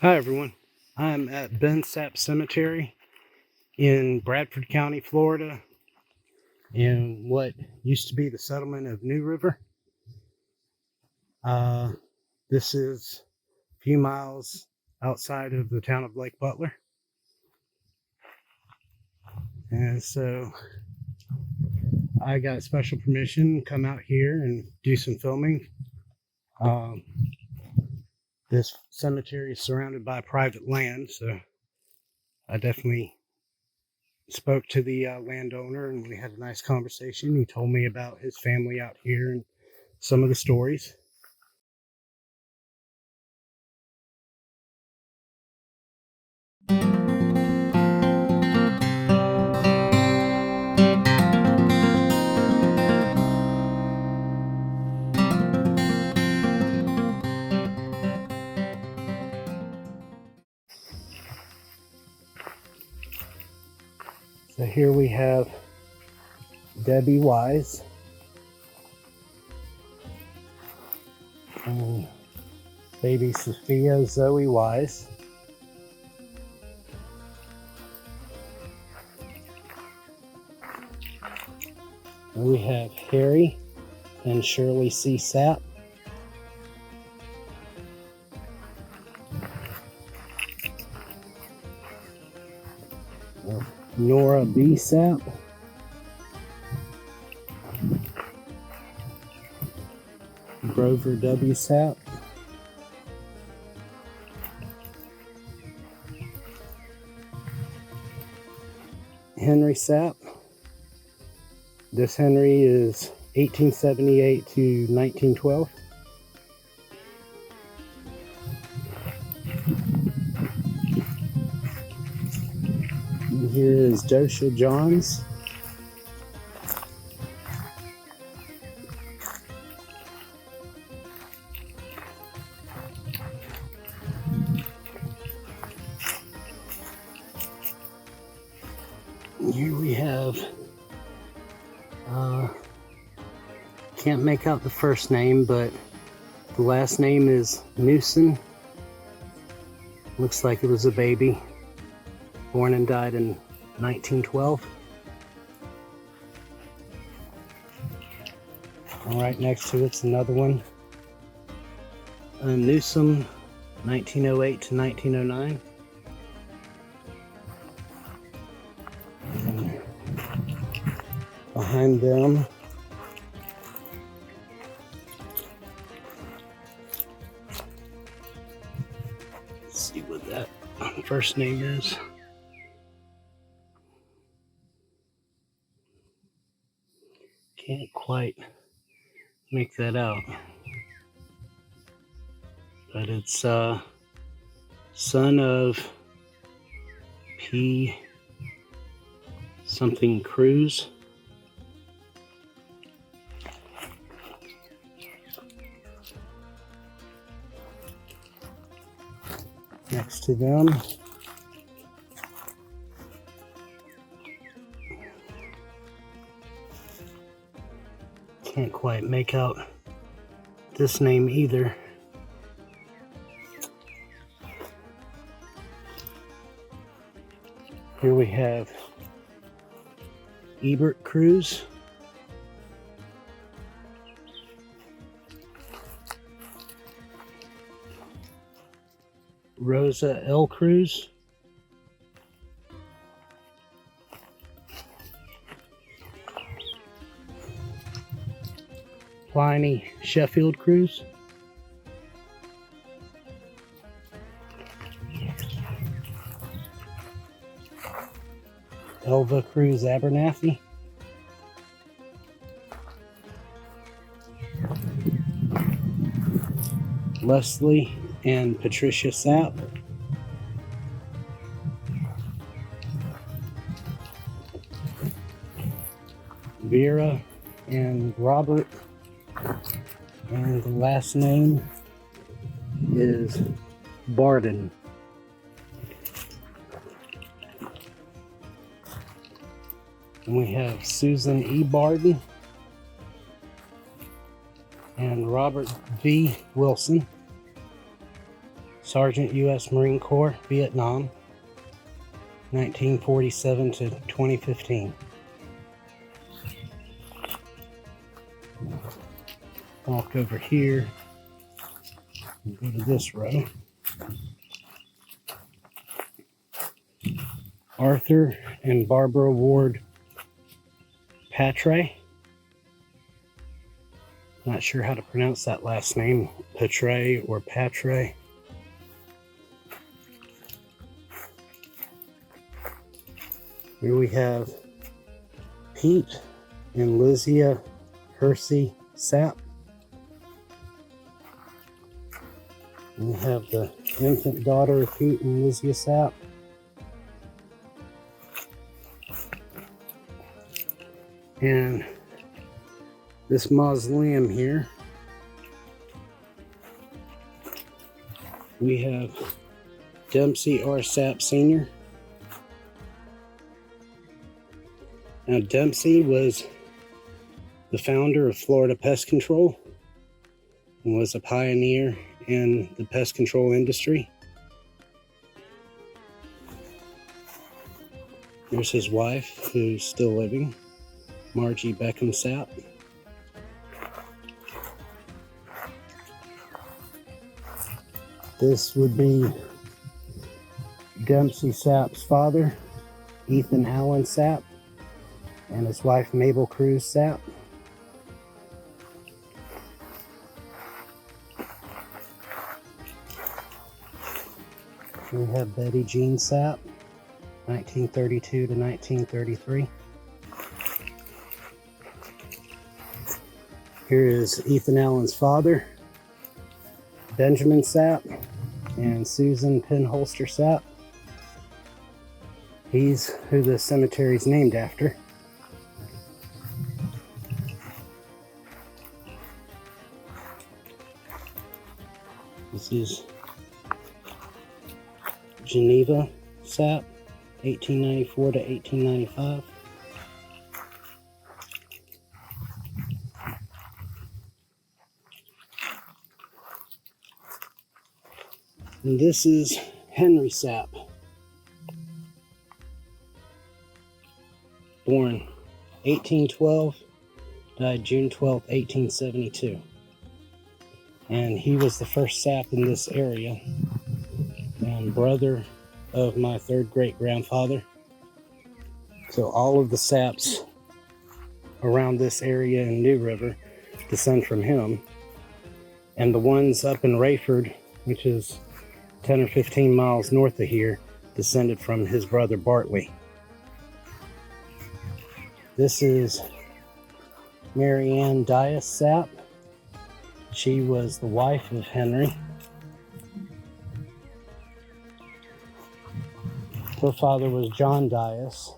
Hi everyone, I'm at Ben Sapp Cemetery in Bradford County, Florida, in what used to be the settlement of New River. This is a few miles outside of the town of Lake Butler. And so I got special permission to come out here and do some filming. This cemetery is surrounded by private land, so I definitely spoke to the landowner and we had a nice conversation. He told me about his family out here and some of the stories. So here we have Debbie Wise and baby Sophia Zoe Wise. And we have Harry and Shirley C. Sapp. Nora B. Sapp. Grover W. Sapp. Henry Sapp. This Henry is 1878 to 1912. And here is Josha Johns. Here we have, can't make out the first name, but the last name is Newson. Looks like it was a baby, born and died in 1912. And right next to it's another one, Newsom, 1908 to 1909. Behind them, let's see what that first name is. Can't quite make that out, but it's son of P. something Cruz. Next to them, can't quite make out this name either. Here we have Ebert Cruz. Rosa L. Cruz. Pliny Sheffield Cruz. Elva Cruz Abernathy. Leslie and Patricia Sapp. Vera and Robert. And the last name is Barden. And we have Susan E. Barden and Robert V. Wilson. Sergeant U.S. Marine Corps, Vietnam, 1947 to 2015. Walk over here and go to this row. Arthur and Barbara Ward Patre. Not sure how to pronounce that last name, Patre or Patre. Here we have Pete and Lysia Hersey Sapp. We have the infant daughter of Pete and Lysia Sapp. And this mausoleum here, we have Dempsey R. Sapp Sr. Now, Dempsey was the founder of Florida Pest Control and was a pioneer in the pest control industry. There's his wife, who's still living, Margie Beckham Sapp. This would be Dempsey Sapp's father, Ethan Allen Sapp, and his wife Mabel Cruz Sapp. We have Betty Jean Sapp, 1932 to 1933. Here is Ethan Allen's father, Benjamin Sapp, and Susan Penholster Sapp. He's who the cemetery is named after. This is Geneva Sapp, 1894 to 1895. And this is Henry Sapp, born 1812, died June 12, 1872. And he was the first Sapp in this area and brother of my third great grandfather. So all of the Sapps around this area in New River descend from him. And the ones up in Rayford, which is 10 or 15 miles north of here, descended from his brother Bartley. This is Mary Ann Dias Sapp. She was the wife of Henry. Her father was John Dias.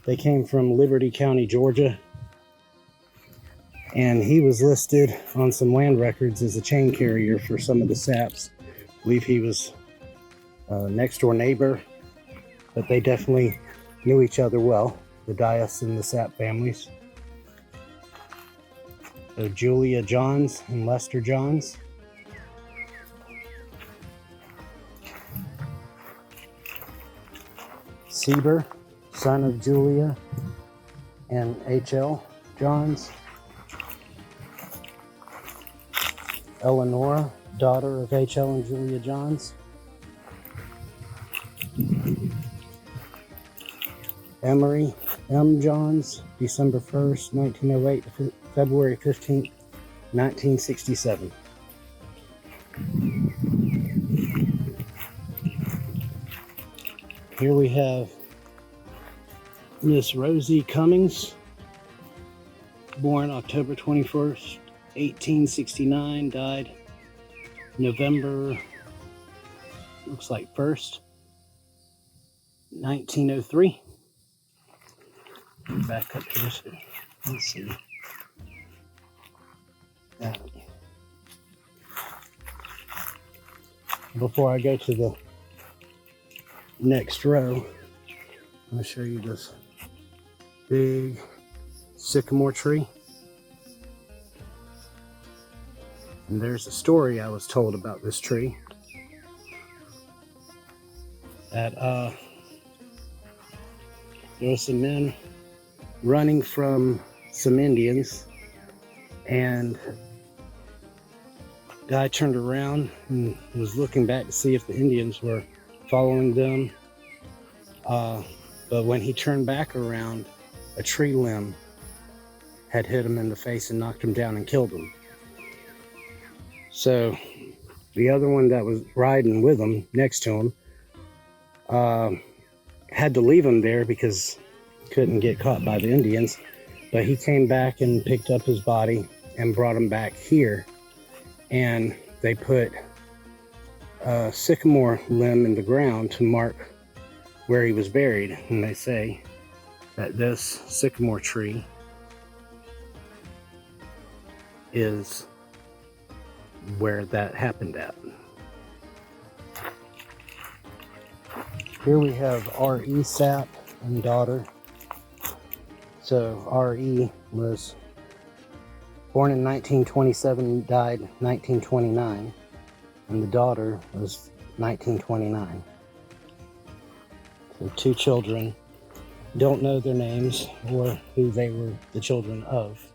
They came from Liberty County, Georgia. And he was listed on some land records as a chain carrier for some of the Sapps. I believe he was a next door neighbor, but they definitely knew each other well, the Dias and the Sapp families. So Julia Johns and Lester Johns. Sieber, son of Julia and H.L. Johns. Eleanora, daughter of H.L. and Julia Johns. Emery M. Johns, December 1st, 1908 to February 15th, 1967. Here we have Miss Rosie Cummings, born October 21st, 1869, died November, looks like 1st, 1903. Back up here, so let's see. Before I go to the next row, I'm going to show you this big sycamore tree. And there's a story I was told about this tree. that there was some men running from some Indians, and guy turned around and was looking back to see if the Indians were following them. But when he turned back around, a tree limb had hit him in the face and knocked him down and killed him. So the other one that was riding with him, next to him, had to leave him there because he couldn't get caught by the Indians. But he came back and picked up his body and brought him back here. And they put a sycamore limb in the ground to mark where he was buried. And they say that this sycamore tree is where that happened at. Here we have R.E. Sapp and daughter. So R.E. was born in 1927, died 1929, and the daughter was 1929. So two children, don't know their names or who they were the children of.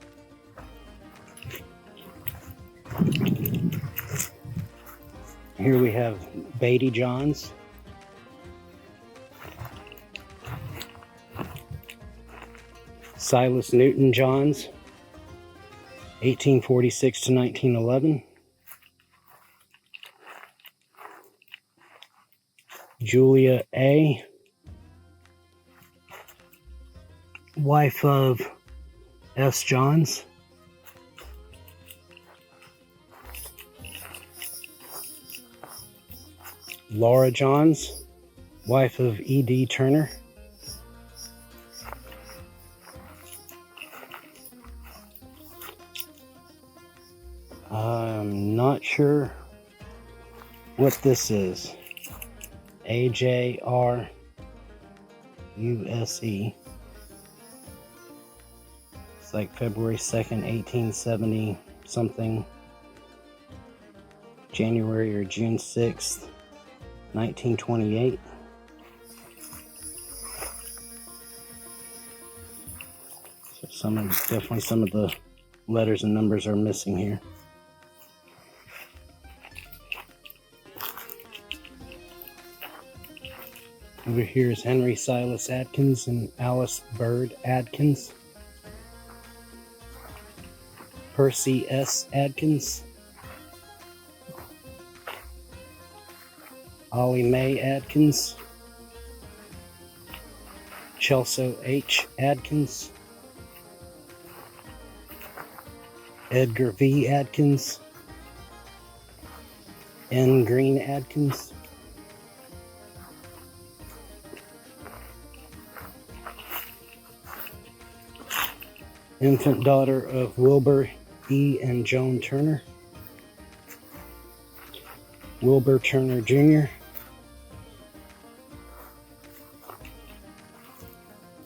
Here we have Beatty Johns. Silas Newton Johns, 1846 to 1911. Julia A., wife of S. Johns. Laura Johns, wife of E.D. Turner. I'm not sure what this is. AJRUSE. It's like February 2nd, 1870 something. January or June 6th, 1928. So definitely some of the letters and numbers are missing here. Over here is Henry Silas Adkins and Alice Bird Adkins. Percy S. Adkins. Ollie Mae Adkins. Chelsea H. Adkins. Edgar V. Adkins. N. Green Adkins. Infant daughter of Wilbur E. and Joan Turner. Wilbur Turner Jr.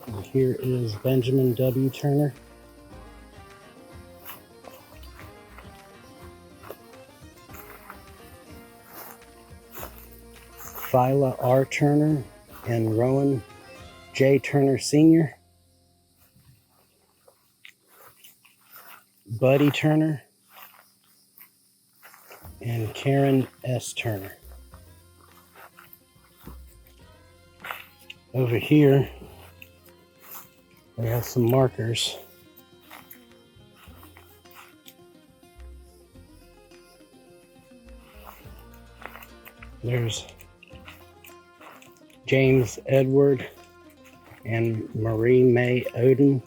And here is Benjamin W. Turner. Phyla R. Turner and Rowan J. Turner Sr. Buddy Turner and Karen S. Turner. Over here, we have some markers. There's James Edward and Marie Mae Oden.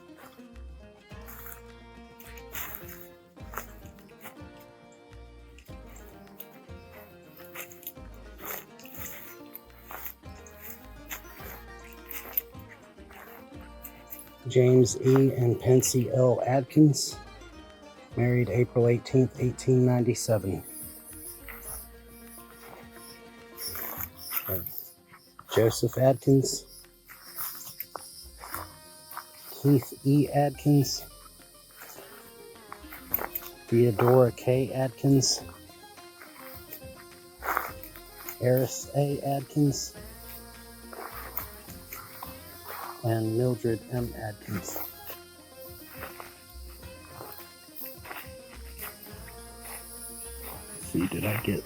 James E. and Pensy L. Adkins, married April 18, 1897. Joseph Adkins, Keith E. Adkins, Theodora K. Adkins, Eris A. Adkins, and Mildred M. Adkins. Let's see, did I get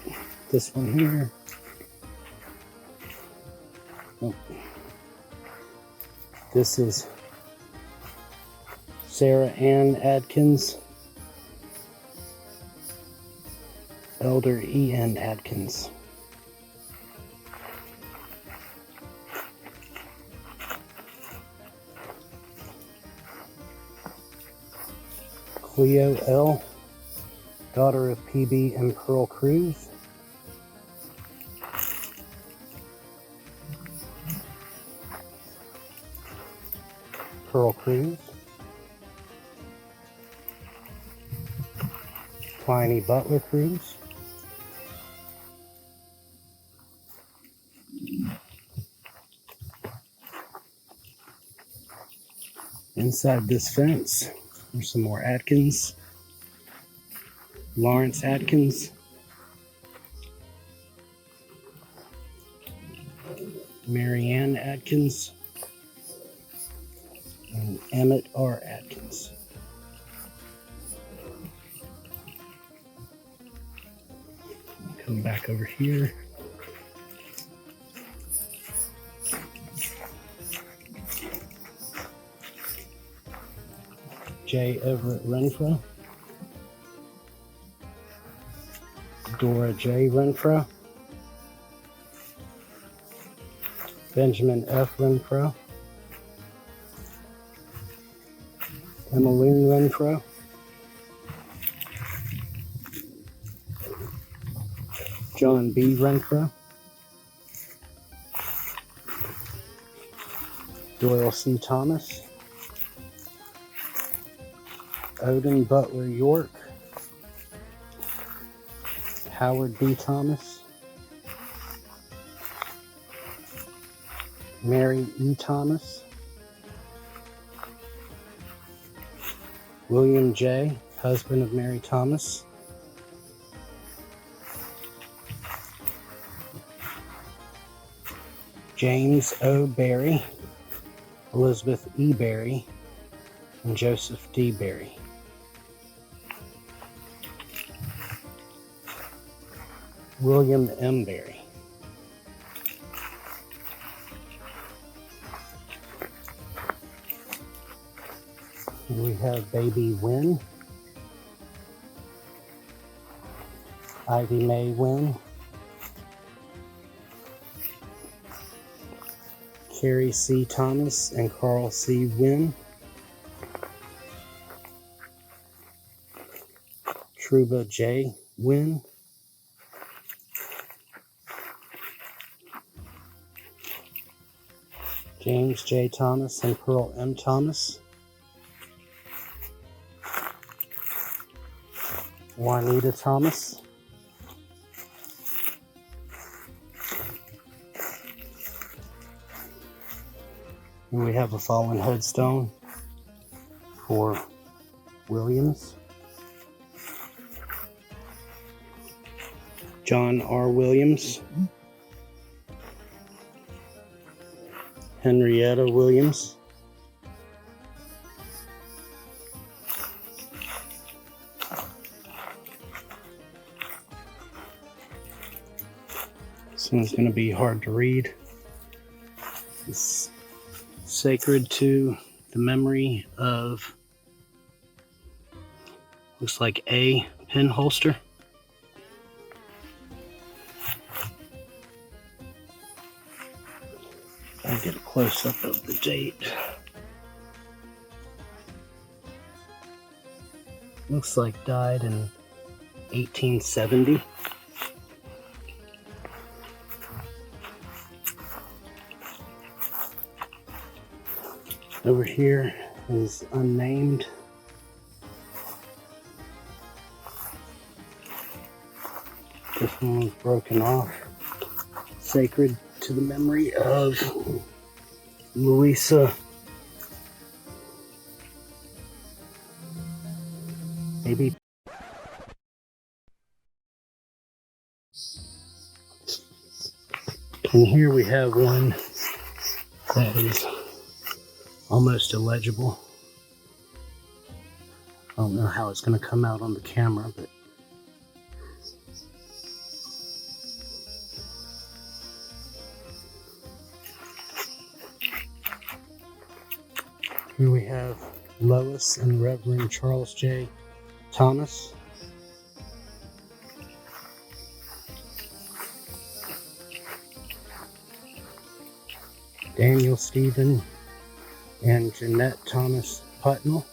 this one here? Oh. This is Sarah Ann Adkins, Elder E. N. Adkins. Cleo L., daughter of P.B. and Pearl Cruz. Pearl Cruz. Pliny Butler Cruz. Inside this fence, there's some more Adkins. Lawrence Adkins. Mary Ann Adkins. And Emmett R. Adkins. Come back over here. J. Everett Renfro. Dora J. Renfro. Benjamin F. Renfro. Emmeline Renfro. John B. Renfro. Doyle C. Thomas. Odin Butler York. Howard B. Thomas. Mary E. Thomas. William J., husband of Mary Thomas. James O. Berry, Elizabeth E. Berry, and Joseph D. Berry. William M. Berry. And we have baby Wynn, Ivy Mae Wynn, Carrie C. Thomas and Carl C. Wynn, Truba J. Wynn, James J. Thomas and Pearl M. Thomas, Juanita Thomas, and we have a fallen headstone for Williams. John R. Williams, Henrietta Williams, this one's going to be hard to read. It's sacred to the memory of, looks like A. Penholster. I'll get a close-up of the date. Looks like died in 1870. Over here is unnamed. This one was broken off. Sacred to the memory of Louisa maybe. And here we have one that is almost illegible. I don't know how it's going to come out on the camera, but here we have Lois and Reverend Charles J. Thomas. Daniel Stephen and Jeanette Thomas Putnell.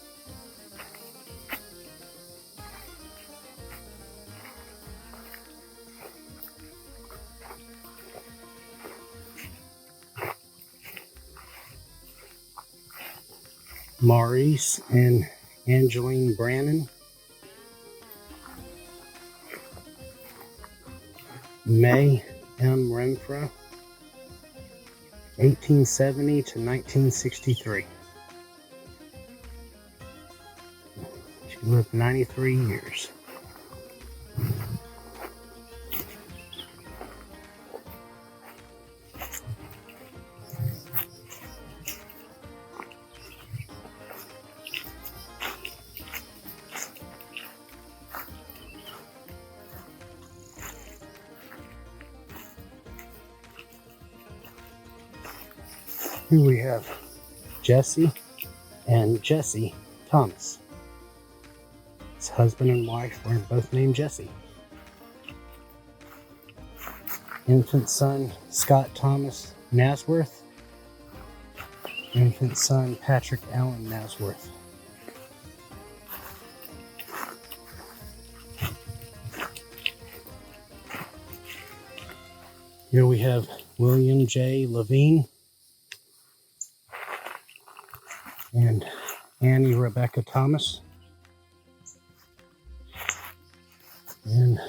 Maurice and Angeline Brannon. May M. Renfro, 1870 to 1963. She lived 93 years. Here we have Jesse and Jessie Thomas. His husband and wife were both named Jesse. Infant son Scott Thomas Nasworth. Infant son Patrick Allen Nasworth. Here we have William J. Levine and Annie Rebecca Thomas. And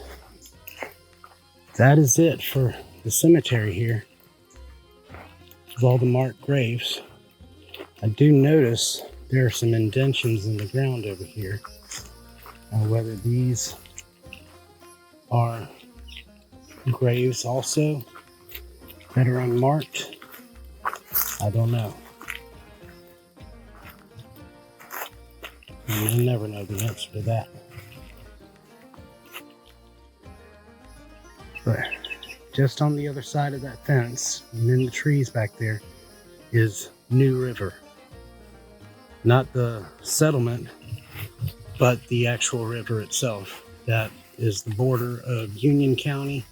that is it for the cemetery here of all the marked graves. I do notice there are some indentions in the ground over here. Whether these are graves also that are unmarked, I don't know. And you'll never know the answer to that. But just on the other side of that fence, and in the trees back there, is New River. Not the settlement, but the actual river itself. That is the border of Union County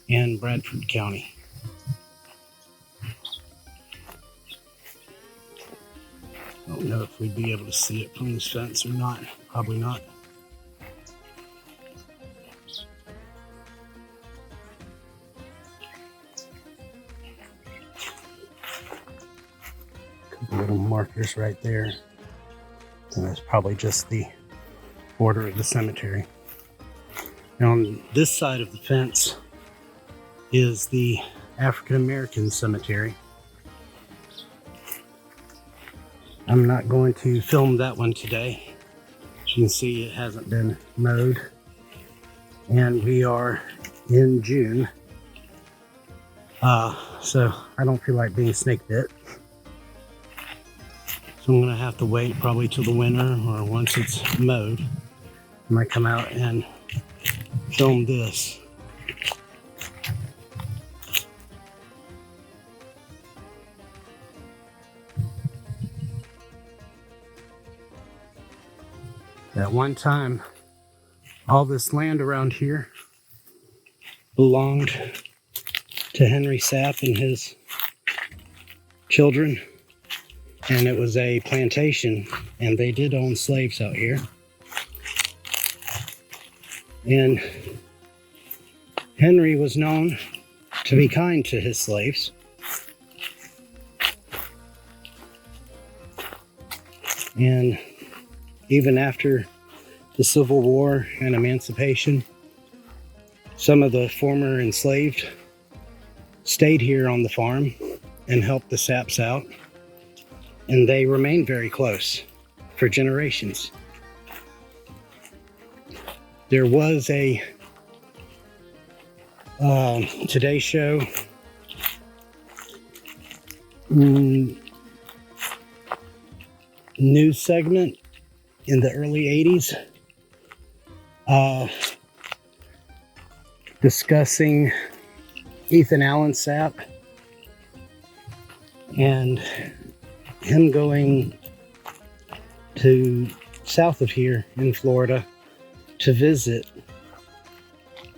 and Bradford County. I don't know if we'd be able to see it from this fence or not. Probably not. Couple little markers right there. And that's probably just the border of the cemetery. Now on this side of the fence is the African American cemetery. I'm not going to film that one today. As you can see, it hasn't been mowed. And we are in June. So I don't feel like being snake bit. So I'm gonna have to wait probably till the winter or once it's mowed. I might come out and film this. At one time, all this land around here belonged to Henry Sapp and his children, and it was a plantation, and they did own slaves out here. And Henry was known to be kind to his slaves. And even after the Civil War and emancipation, some of the former enslaved stayed here on the farm and helped the Sapps out. And they remained very close for generations. There was a Today Show news segment in the early 80s discussing Ethan Allen Sapp and him going to south of here in Florida to visit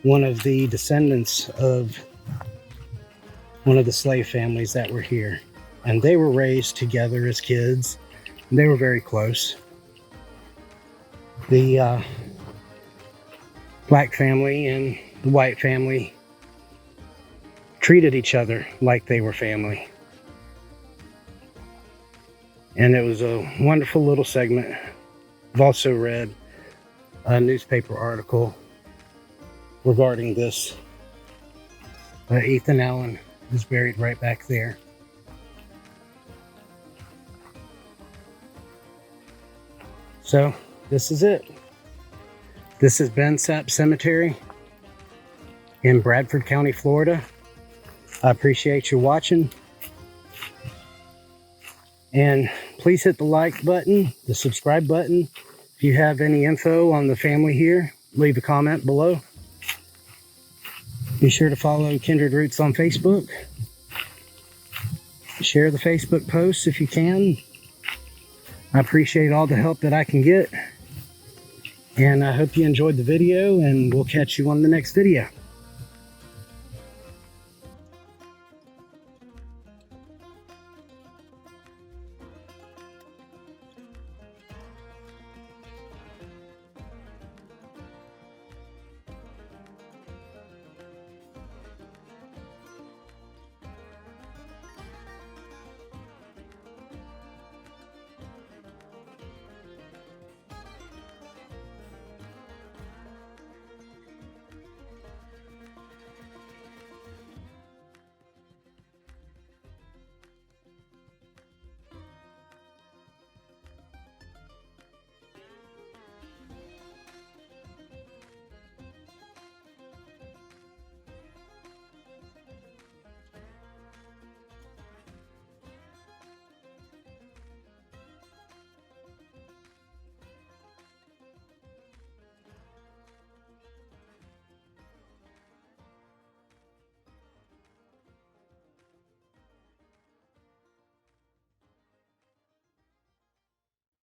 one of the descendants of one of the slave families that were here. And they were raised together as kids. They were very close. The black family and the white family treated each other like they were family. And it was a wonderful little segment. I've also read a newspaper article regarding this. Ethan Allen is buried right back there. So this is it. This is Ben Sapp Cemetery in Bradford County, Florida. I appreciate you watching. And please hit the like button, the subscribe button. If you have any info on the family here, leave a comment below. Be sure to follow Kindred Roots on Facebook. Share the Facebook posts if you can. I appreciate all the help that I can get. And I hope you enjoyed the video, and we'll catch you on the next video.